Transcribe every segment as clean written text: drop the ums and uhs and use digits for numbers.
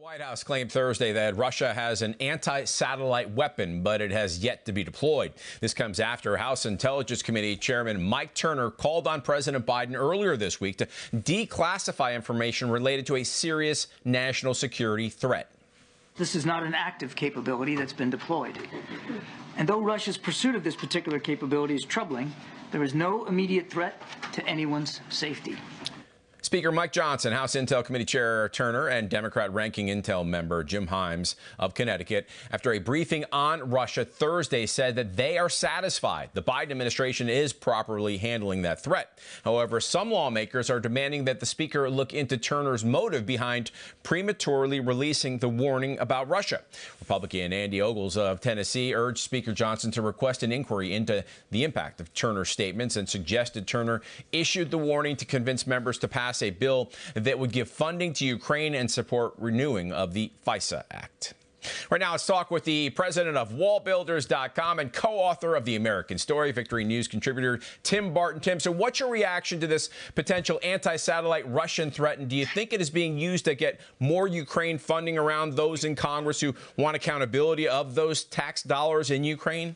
White House claimed Thursday that Russia has an anti-satellite weapon, but it has yet to be deployed. This comes after House Intelligence Committee Chairman Mike Turner called on President Biden earlier this week to declassify information related to a serious national security threat. This is not an active capability that's been deployed. And though Russia's pursuit of this particular capability is troubling, there is no immediate threat to anyone's safety. Speaker Mike Johnson, House Intel Committee Chair Turner, and Democrat Ranking Intel member Jim Himes of Connecticut, after a briefing on Russia Thursday, said that they are satisfied the Biden administration is properly handling that threat. However, some lawmakers are demanding that the speaker look into Turner's motive behind prematurely releasing the warning about Russia. Republican Andy Ogles of Tennessee urged Speaker Johnson to request an inquiry into the impact of Turner's statements and suggested Turner issued the warning to convince members to pass a bill that would give funding to Ukraine and support renewing of the FISA Act. Right now, let's talk with the president of WallBuilders.com and co-author of The American Story, Victory News contributor Tim Barton. Tim, so what's your reaction to this potential anti-satellite Russian threat, and do you think it is being used to get more Ukraine funding around those in Congress who want accountability of those tax dollars in Ukraine?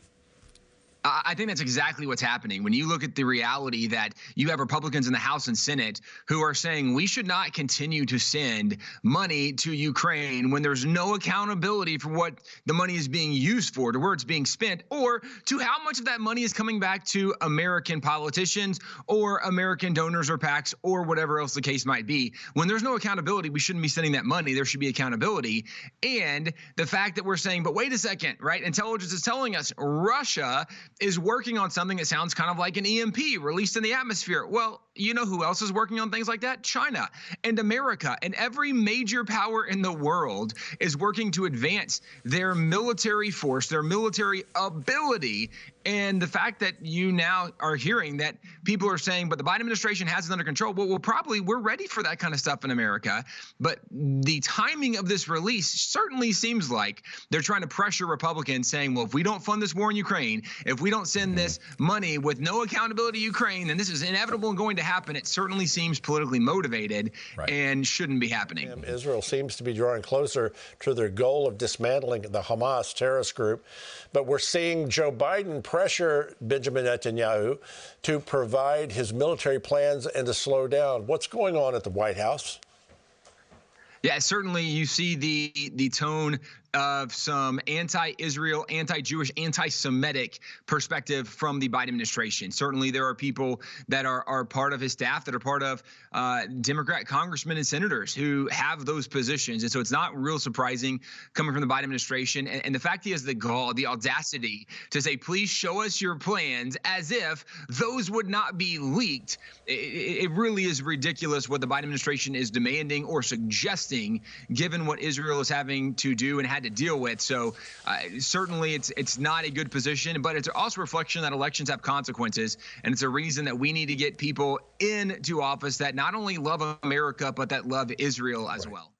I think that's exactly what's happening. When you look at the reality that you have Republicans in the House and Senate who are saying we should not continue to send money to Ukraine when there's no accountability for what the money is being used for, to where it's being spent, or to how much of that money is coming back to American politicians or American donors or PACs or whatever else the case might be. When there's no accountability, we shouldn't be sending that money. There should be accountability. And the fact that we're saying, but wait a second, right? Intelligence is telling us Russia is working on something that sounds kind of like an EMP released in the atmosphere. Well, you know who else is working on things like that? China and America, and every major power in the world is working to advance their military force, their military ability. And the fact that you now are hearing that people are saying, but the Biden administration has it under control. Well, we're ready for that kind of stuff in America. But the timing of this release certainly seems like they're trying to pressure Republicans, saying, well, if we don't fund this war in Ukraine, if we don't send this money with no accountability to Ukraine, then this is inevitable and going to happen. It certainly seems politically motivated and shouldn't be happening. Israel seems to be drawing closer to their goal of dismantling the Hamas terrorist group. But we're seeing Joe Biden pressure Benjamin Netanyahu to provide his military plans and to slow down. What's going on at the White House? Yeah, certainly you see the tone of some anti-Israel, anti-Jewish, anti-Semitic perspective from the Biden administration. Certainly there are people that are part of his staff, that are part of Democrat congressmen and senators who have those positions. And so it's not real surprising coming from the Biden administration. And the fact he has the gall, the audacity to say, please show us your plans, as if those would not be leaked. It really is ridiculous what the Biden administration is demanding or suggesting, given what Israel is having to do and had to deal with. So certainly it's not a good position, but it's also a reflection that elections have consequences. And it's a reason that we need to get people into office that not only love America, but that love Israel as well.